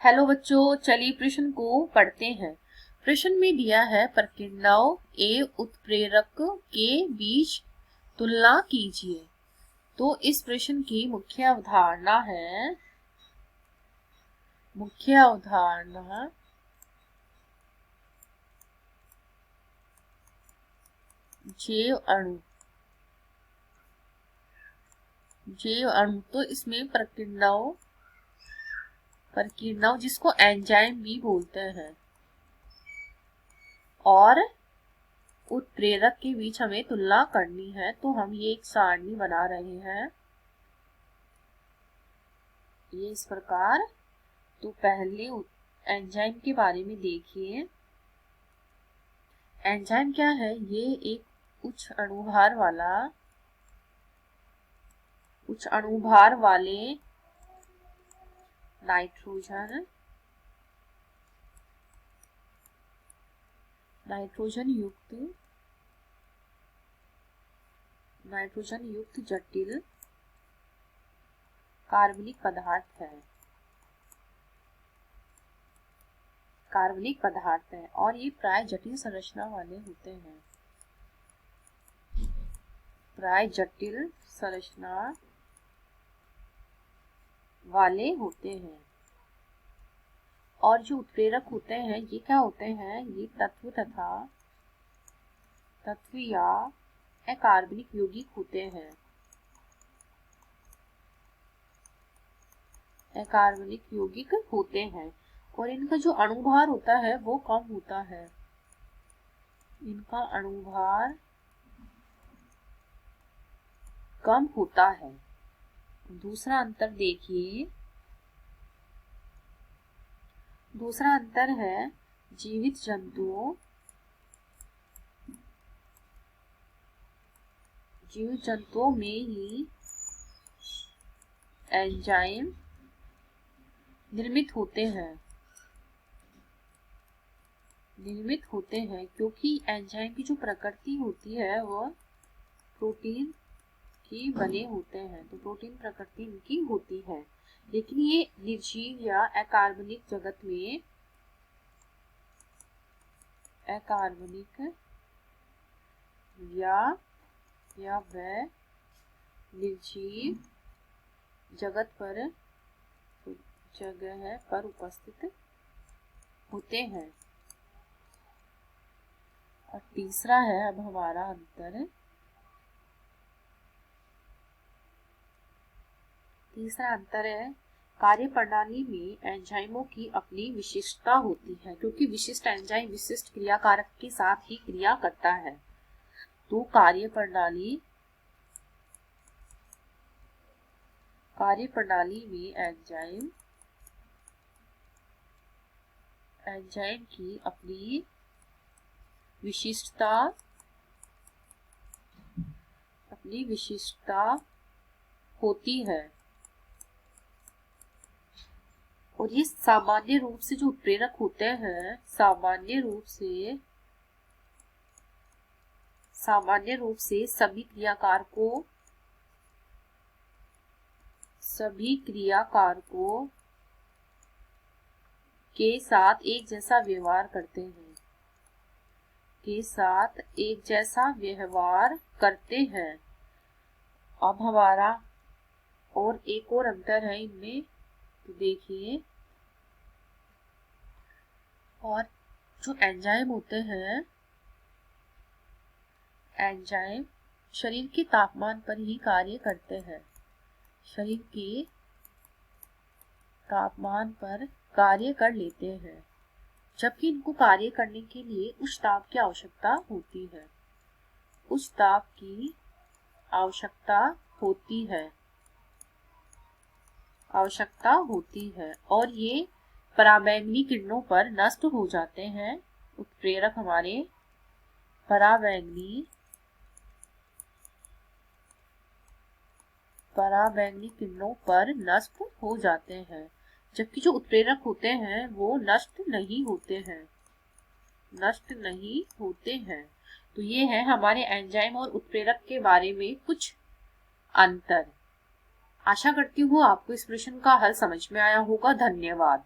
Hello बच्चों, चलिए प्रश्न को पढ़ते हैं। प्रश्न में दिया है प्रकीर्णव ए उत्प्रेरक के बीच तुलना कीजिए। तो इस प्रश्न की मुख्य अवधारणा है जैव अणु। तो इसमें प्रकीर्णव जिसको एंजाइम भी बोलते हैं और उत्प्रेरक के बीच हमें तुलना करनी है। तो हम ये एक सारणी बना रहे हैं, ये इस प्रकार। तो पहले एंजाइम के बारे में देखिए। एंजाइम क्या है? ये एक उच्च अणुभार वाले नाइट्रोजन युक्त जटिल कार्बनिक पदार्थ है और ये प्राय जटिल संरचना वाले होते हैं। और जो उत्प्रेरक होते हैं ये क्या होते हैं? ये तत्व या अकार्बनिक यौगिक होते हैं। और इनका जो अणुभार होता है वो कम होता है। दूसरा अंतर देखिए। दूसरा अंतर है जीवित जंतुओं में ही एंजाइम निर्मित होते हैं क्योंकि एंजाइम की जो प्रकृति होती है वह प्रोटीन की बने होते हैं। तो प्रोटीन प्रकृति इनकी होती है, लेकिन ये निर्जीव या अकार्बनिक जगत में निर्जीव जगत पर उपस्थित होते हैं। और तीसरा है अब हमारा अंतर। तीसरा अंतर है कार्य प्रणाली में एंजाइमों की अपनी विशिष्टता होती है, क्योंकि विशिष्ट एंजाइम विशिष्ट क्रियाकारक के साथ ही क्रिया करता है। तो कार्य प्रणाली में एंजाइम की अपनी विशिष्टता होती है। और ये सामान्य रूप से जो उत्प्रेरक होते हैं सामान्य रूप से सभी क्रियाकारकों के साथ एक जैसा व्यवहार करते हैं। अब हमारा और एक और अंतर है इनमें, तो देखिए। और जो एंजाइम होते हैं, एंजाइम शरीर के तापमान पर ही कार्य करते हैं। शरीर के तापमान पर कार्य कर लेते हैं, जबकि इनको कार्य करने के लिए उच्च ताप की आवश्यकता होती है। और ये पराबैंगनी किरणों पर नष्ट हो जाते हैं। उत्प्रेरक हमारे पराबैंगनी किरणों पर नष्ट हो जाते हैं, जबकि जो उत्प्रेरक होते हैं वो नष्ट नहीं होते हैं। तो ये है हमारे एंजाइम और उत्प्रेरक के बारे में कुछ अंतर। आशा करती हूँ आपको इस प्रश्न का हल समझ में आया होगा। धन्यवाद।